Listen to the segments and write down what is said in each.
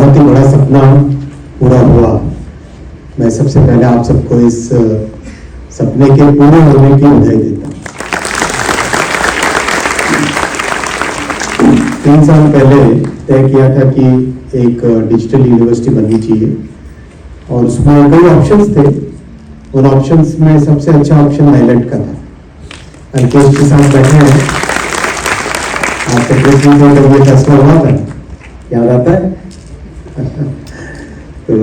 बहुत ही बड़ा सपना पूरा हुआ। मैं सबसे पहले आप सबको इस सपने के पूरे होने की बधाई देता हूँ। 3 साल पहले तय किया था कि एक डिजिटल यूनिवर्सिटी बननी चाहिए और उसमें कई ऑप्शंस थे। उन ऑप्शंस में सबसे अच्छा ऑप्शन नाइलेट का था। अंकेश के साथ बैठे हैं, आप सेक्रेटरी से जब ये फैसला हुआ था, याद आता है? तो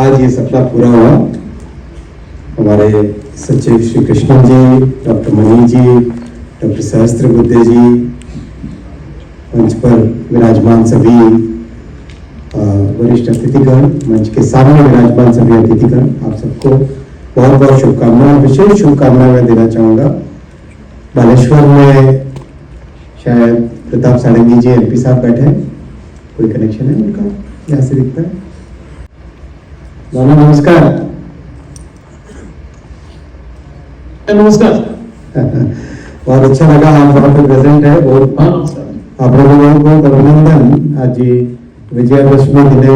आज ये सपना पूरा हुआ। हमारे सचिव श्री कृष्णन जी, डॉक्टर मनी जी, डॉक्टर सहस्त्रबुद्धे जी, मंच पर विराजमान सभी वरिष्ठ अतिथिगण, मंच के सामने विराजमान सभी अतिथिगण, आप सबको बहुत बहुत शुभकामनाएं। विशेष शुभकामनाएं मैं देना चाहूँगा बालेश्वर में शायद प्रताप सारंगी जी एमपी साहब बैठे हैं, कोई कनेक्शन है उनका? यहाँ से दिखता है। नमस्कार। नमस्कार। बहुत अच्छा लगा आप वहाँ पे प्रेजेंट है। बहुत आप लोगों को बहुत अभिनंदन। आज विजयादशमी दिने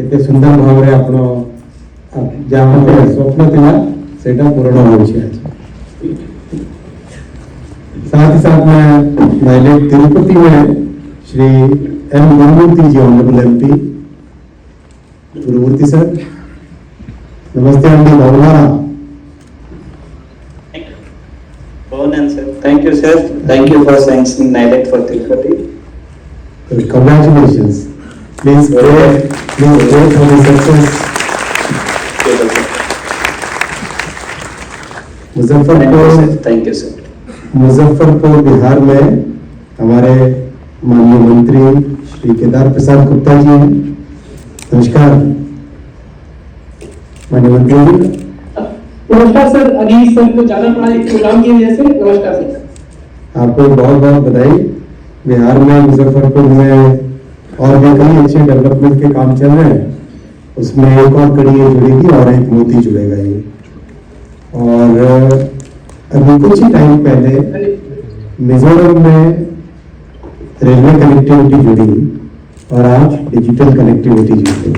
एते सुंदर भाव रे आपनो जहाँ पे स्वप्न थिला सेटा पूर्ण होइछे। साथ ही साथ में नाइलेट तिरुपति में श्री एम गुरुमूर्ति जी, ऑनरेबल एमपी गुरुमूर्ति सर, नमस्ते अंडी भगवान। Thank you, sir. Thank you for sanctioning NILET for Tirupati. Congratulations. Please pray for the success. Muzaffarpur, Thank you, sir. Muzaffarpur Bihar में हमारे माननीय मंत्री श्री केदार प्रसाद गुप्ता जी हैं। नमस्कार माननीय मंत्री जी। नमस्कार सर, अभी सर को जाना पड़ा एक प्रोग्राम की वजह से। नमस्कार सर। आपको बहुत बहुत बधाई। बिहार में मुजफ्फरपुर में और भी कई अच्छे डेवलपमेंट के काम चल रहे हैं, उसमें एक और कड़ी ये जुड़ेगी और एक मोती जुड़ेगा ये। और अभी कुछ ही टाइम पहले मिजोरम में रेलवे कनेक्टिविटी जुड़ी और आज डिजिटल कनेक्टिविटी जुड़ी।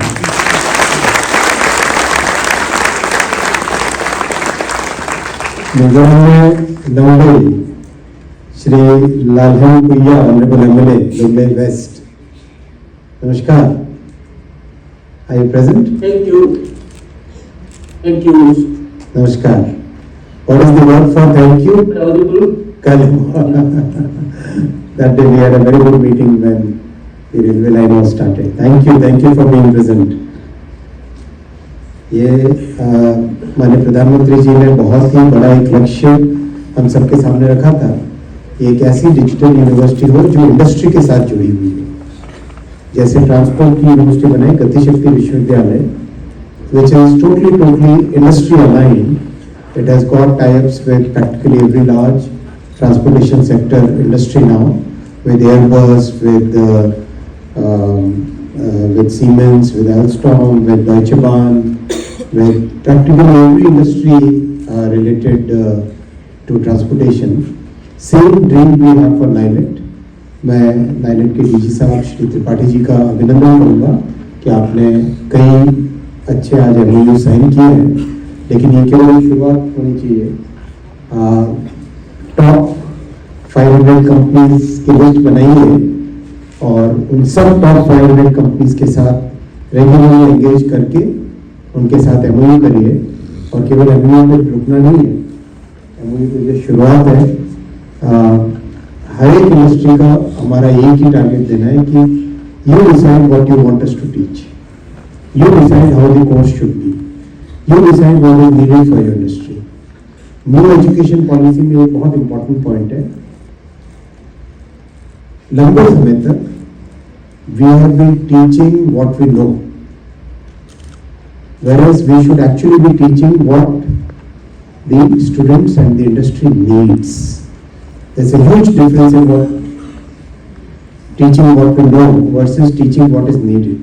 मिजोरम में लंबई श्री लालहन कुइया, ऑनरेबल एमएलए लुम्बे वेस्ट, नमस्कार। Are you present? Thank you. Thank you. नमस्कार। What is the word for thank you? That day we had a very good meeting when the railway line was started. Thank you for being present. ये माननीय प्रधानमंत्री जी ने बहुत ही बड़ा एक लक्ष्य हम सबके सामने रखा था। एक ऐसी डिजिटल यूनिवर्सिटी हो जो इंडस्ट्री के साथ जुड़ी हुई है। जैसे ट्रांसपोर्ट की यूनिवर्सिटी बनाई गतिशक्ति विश्वविद्यालय, which is totally industry aligned. It has got tie-ups with practically every large transportation sector industry now, with Airbus, with Siemens, with Alstom, with Deutsche Bahn, with practically every industry related to transportation. Same dream we have for NILET. मैं NILET के DG साहब श्री त्रिपाठी जी का अभिनंदन करूँगा कि आपने कई अच्छे आज MOU साइन किए हैं, लेकिन ये केवल शुरुआत होनी चाहिए। टॉप 500 कंपनीज की लिस्ट बनाइए और उन सब टॉप 500 कंपनीज के साथ रेगुलरली एंगेज करके उनके साथ MOU करिए। और केवल MOU पे रुकना नहीं है, MOU की जो शुरुआत है, हर एक इंडस्ट्री का हमारा एक ही टारगेट देना है कि you decide what you want us to teach, you decide how the course should be, you decide what is needed for your industry. New education policy में एक बहुत इंपॉर्टेंट पॉइंट है। लंबे समय तक we have been teaching what we know, whereas we should actually be teaching what the students and the industry needs. There's a huge difference in what teaching what we know versus teaching what is needed.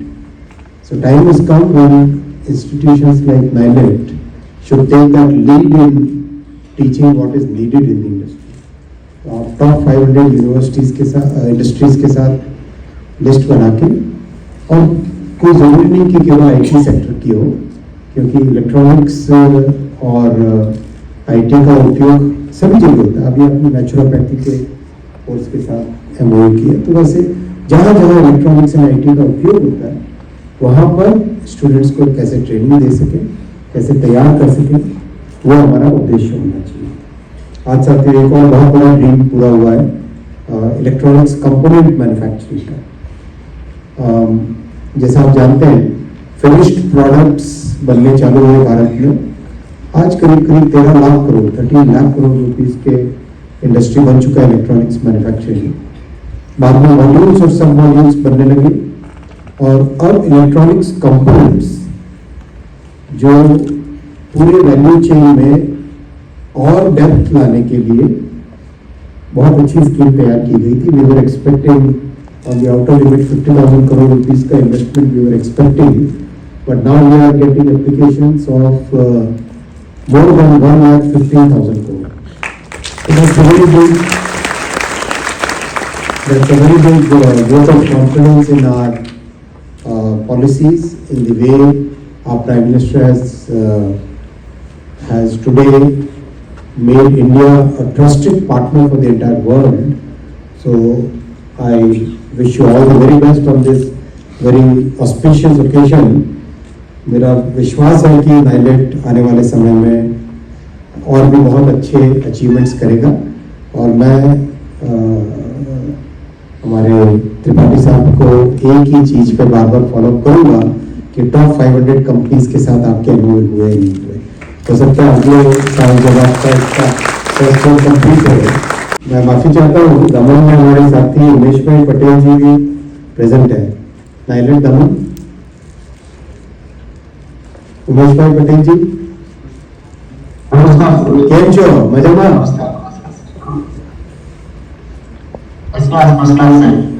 So time has come when institutions like NILET should take that lead in teaching what is needed in the industry. Top 500 universities के साथ industries के साथ list बना के और कोई ज़रूरी नहीं कि केवल आईटी सेक्टर की हो, क्योंकि इलेक्ट्रॉनिक्स और आईटी का उपयोग सभी जगह होता है। अभी आपने नेचुरोपैथी के कोर्स के साथ एमओयू किया, तो वैसे जहाँ जहाँ इलेक्ट्रॉनिक्स एंड आईटी का उपयोग होता है वहाँ पर स्टूडेंट्स को कैसे ट्रेनिंग दे सकें, कैसे तैयार कर सकें, वो हमारा उद्देश्य होना चाहिए। आज साथियों एक और बहुत बड़ा ड्रीम पूरा हुआ है इलेक्ट्रॉनिक्स कंपोनेंट मैन्युफैक्चरिंग का। जैसा आप जानते हैं फिनिश्ड प्रोडक्ट्स बनने चालू हुए भारत में। आज करीब करीब 13 लाख करोड़ 13 लाख करोड़ रुपीस के इंडस्ट्री बन चुका है इलेक्ट्रॉनिक्स मैन्युफैक्चरिंग। बाद में मॉड्यूल्स और सब मॉड्यूल्स बनने लगे और अब इलेक्ट्रॉनिक्स कंपोनेंट्स जो पूरे वैल्यू चेन में और डेप्थ लाने के लिए बहुत अच्छी स्कीम तैयार की गई थी। We were expecting on the outer limit 50,000 crore rupees का investment we were expecting, but now we are getting applications of more than 1,15,000 crore. So that's a very big vote of confidence in our policies, in the way our Prime Minister has today made India a trusted partner for the entire world. So I wish you all the very best on this very auspicious occasion. मेरा विश्वास है कि नाइलेट आने वाले समय में और भी बहुत अच्छे अचीवमेंट्स करेगा और मैं हमारे त्रिपाठी साहब को एक ही चीज पे बार बार फॉलो करूंगा कि टॉप 500 कंपनीज के साथ आपके एमओयू हुए नहीं हुए। हो सकता है अगले साल जब आपका इसका फर्स्ट ईयर कंप्लीट हो। मैं माफी चाहता हूँ, दमन में हमारे साथी उमेश भाई पटेल जी भी प्रेजेंट है। नाइलेट दमन, उमेश भाई पटेल जी કેમ છો? મજામાં?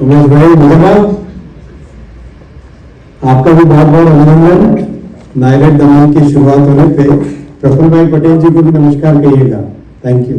उमेश भाई मजामा, आपका भी बहुत बहुत अभिनंदन। नाइलेट दमन की शुरुआत होने पे प्रफुल्ल भाई पटेल जी को भी नमस्कार कहिएगा। Thank you.